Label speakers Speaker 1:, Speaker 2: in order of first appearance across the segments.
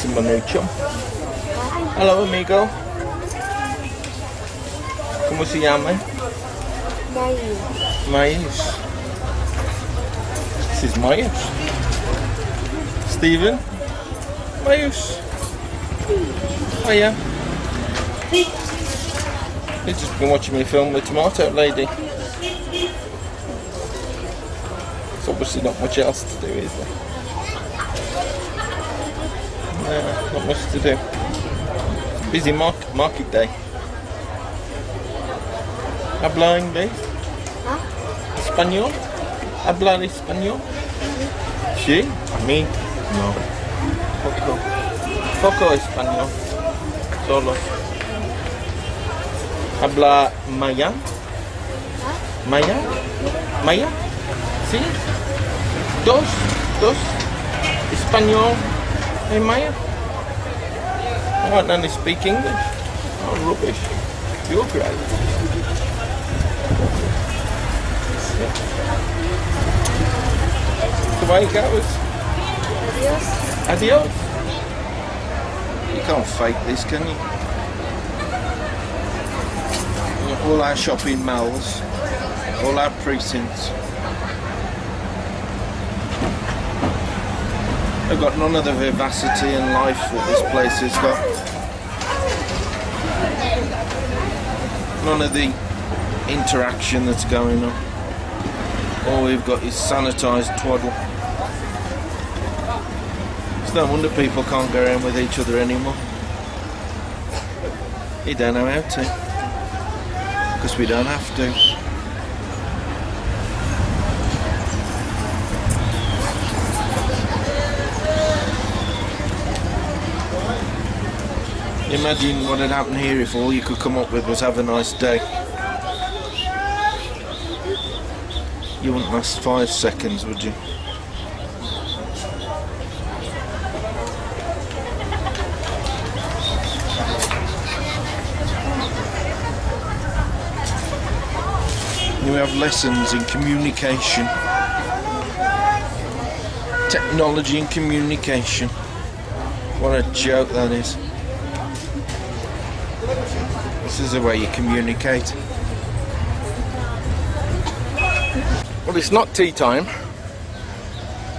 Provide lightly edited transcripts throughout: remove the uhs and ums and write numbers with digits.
Speaker 1: meeting my new chum. Hello, amigo. ¿Cómo se llama? Mayus. This is Mayus. Stephen. Mayus. Oh yeah. He's just been watching me film the tomato lady. There's obviously not much else to do, is there? No, not much to do. Busy market day. ¿Habla inglés? ¿Español? ¿Habla español? Sí, a mí no. Poco español. Solo. ¿Habla maya? ¿Maya? ¿Maya? ¿Sí? ¿Dos? ¿Español y maya? I don't only speak English. Oh, rubbish. You're great. The way it goes.
Speaker 2: Adios.
Speaker 1: Adios. You can't fake this, can you? All our shopping malls, all our precincts. They've got none of the vivacity and life that this place has got. None of the interaction that's going on. All we've got is sanitised twaddle. It's no wonder people can't go around with each other anymore. You don't know how to. Because we don't have to. Imagine what had happened here if all you could come up with was have a nice day. You wouldn't last 5 seconds, would you? We have lessons in communication. Technology and communication. What a joke that is. This is the way you communicate. Well, it's not tea time,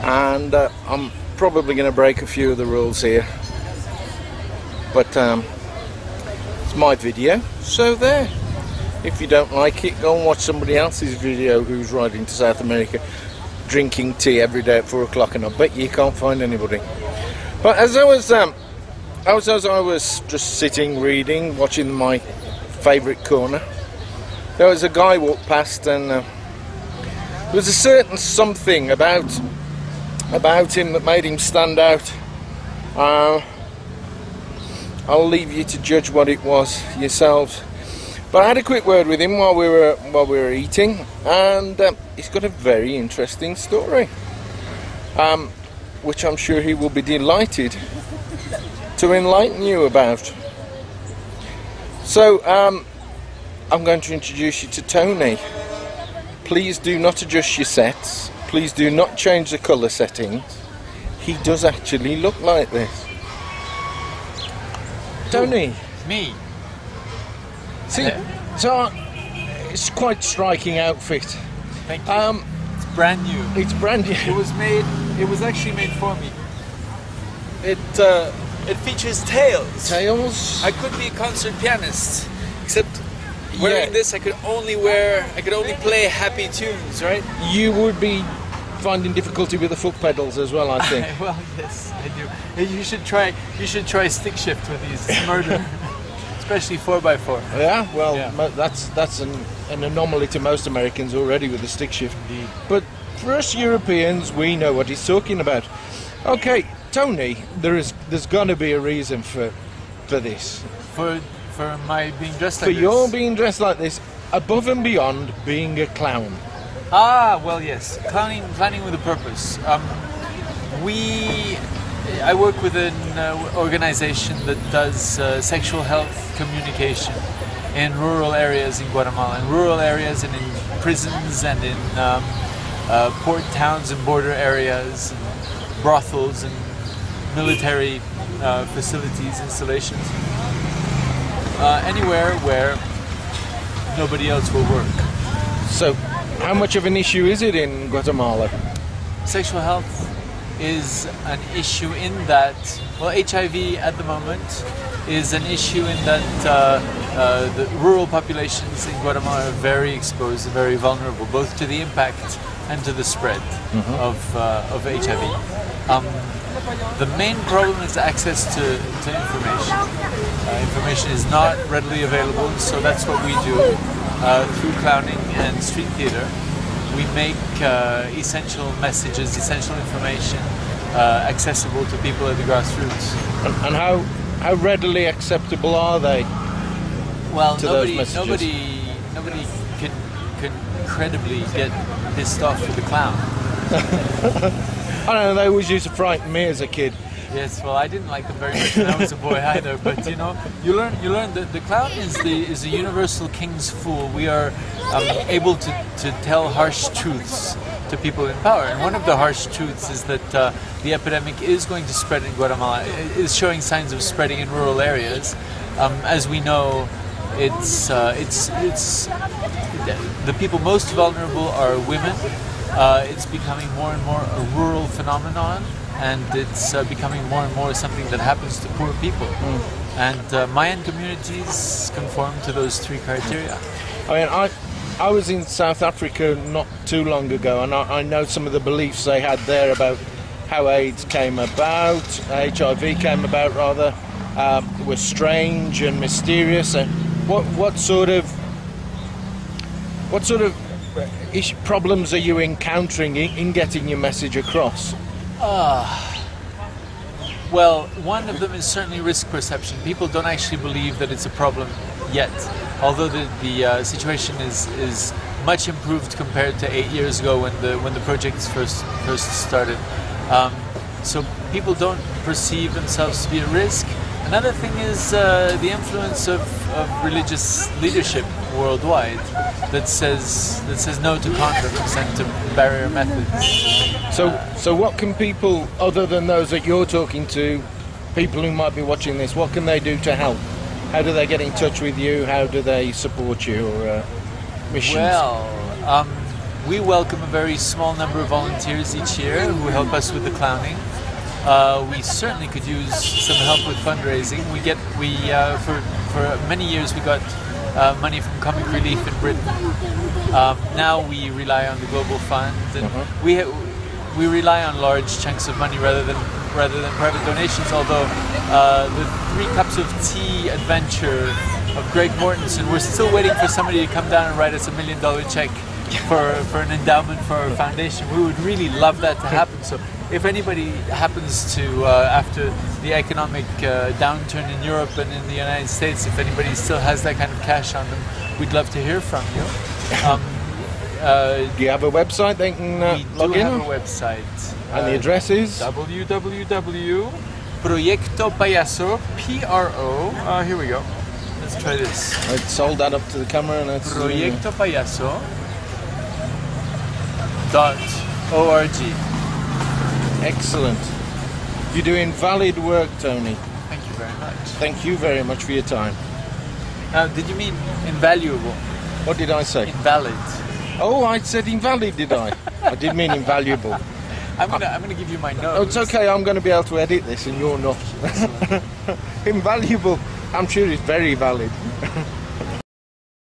Speaker 1: and I'm probably going to break a few of the rules here, but it's my video, so there. If you don't like it, go and watch somebody else's video who's riding to South America drinking tea every day at 4 o'clock, and I bet you can't find anybody. But as I was just sitting, reading, watching my favourite corner, there was a guy walked past, and there was a certain something about him that made him stand out. I'll leave you to judge what it was yourselves. But I had a quick word with him while we were eating, and he's got a very interesting story, which I'm sure he will be delighted to enlighten you about. So I'm going to introduce you to Tony. Please do not adjust your sets. Please do not change the colour settings. He does actually look like this. Tony.
Speaker 3: Me.
Speaker 1: See, so it's quite striking outfit.
Speaker 3: Thank you. It's brand new.
Speaker 1: It's brand new.
Speaker 3: It was actually made for me. It features tails.
Speaker 1: Tails.
Speaker 3: I could be a concert pianist, except wearing this I could only play happy tunes, right?
Speaker 1: You would be finding difficulty with the foot pedals as well, I think.
Speaker 3: Well, yes, I do. You should try stick shift with these. It's murder. Especially 4x4.
Speaker 1: Yeah, well, yeah. That's an anomaly to most Americans already with the stick shift.
Speaker 3: Indeed.
Speaker 1: But for us Europeans, we know what he's talking about. Okay, Tony, there's got to be a reason for this.
Speaker 3: For my being dressed like this.
Speaker 1: For your being dressed like this, above and beyond being a clown.
Speaker 3: Ah, well, yes, clowning with a purpose. I work with an organization that does sexual health communication in rural areas in Guatemala, in rural areas and in prisons and in port towns and border areas, and brothels and military facilities, installations, anywhere where nobody else will work.
Speaker 1: So, how much of an issue is it in Guatemala?
Speaker 3: Sexual health is an issue in that, well, HIV at the moment is an issue in that the rural populations in Guatemala are very exposed, very vulnerable, both to the impact and to the spread of HIV. The main problem is access to information. Information is not readily available, so that's what we do through clowning and street theater. We make essential messages, essential information accessible to people at the grassroots.
Speaker 1: And how readily acceptable are they?
Speaker 3: Well,
Speaker 1: to those messages?
Speaker 3: nobody can credibly get pissed off with the clown.
Speaker 1: I don't know, they always used to frighten me as a kid.
Speaker 3: Yes, well, I didn't like them very much when I was a boy either. But you know, you learn that the clown is the universal king's fool. We are able to tell harsh truths to people in power, and one of the harsh truths is that the epidemic is going to spread in Guatemala. It is showing signs of spreading in rural areas. As we know, it's the people most vulnerable are women. It's becoming more and more a rural phenomenon, and it's becoming more and more something that happens to poor people. And Mayan communities conform to those three criteria.
Speaker 1: I mean, I was in South Africa not too long ago, and I know some of the beliefs they had there about how AIDS came about, HIV came about rather, were strange and mysterious. And what sort of problems are you encountering in getting your message across?
Speaker 3: Well, one of them is certainly risk perception. People don't actually believe that it's a problem yet, although the situation is much improved compared to 8 years ago when the projects first started. So people don't perceive themselves to be at risk. Another thing is the influence of religious leadership worldwide that says no to condoms and to barrier methods.
Speaker 1: So what can people, other than those that you're talking to, people who might be watching this, what can they do to help? How do they get in touch with you? How do they support your missions?
Speaker 3: Well, we welcome a very small number of volunteers each year who help us with the clowning. We certainly could use some help with fundraising. For many years we got money from Comic Relief in Britain. Now we rely on the Global Fund, and we rely on large chunks of money rather than private donations. Although the 3 Cups of Tea adventure of Greg Mortensen, we're still waiting for somebody to come down and write us $1 million check for an endowment for our foundation. We would really love that to happen. So if anybody happens to, after the economic downturn in Europe and in the United States, if anybody still has that kind of cash on them, we'd love to hear from you.
Speaker 1: Do you have a website they can log in?
Speaker 3: We do have a website.
Speaker 1: And the address is?
Speaker 3: www.proyectopayaso, P-R-O, here we go. Let's try this.
Speaker 1: Let's hold that up to the camera and let's...
Speaker 3: proyectopayaso.org.
Speaker 1: Excellent. You're doing valid work, Tony.
Speaker 3: Thank you very much.
Speaker 1: Thank you very much for your time.
Speaker 3: Did you mean invaluable?
Speaker 1: What did I say?
Speaker 3: Invalid.
Speaker 1: Oh, I said invalid, did I? I did mean invaluable.
Speaker 3: I'm gonna give you my notes.
Speaker 1: Oh, it's okay. I'm going to be able to edit this, and you're not. Invaluable. I'm sure it's very valid.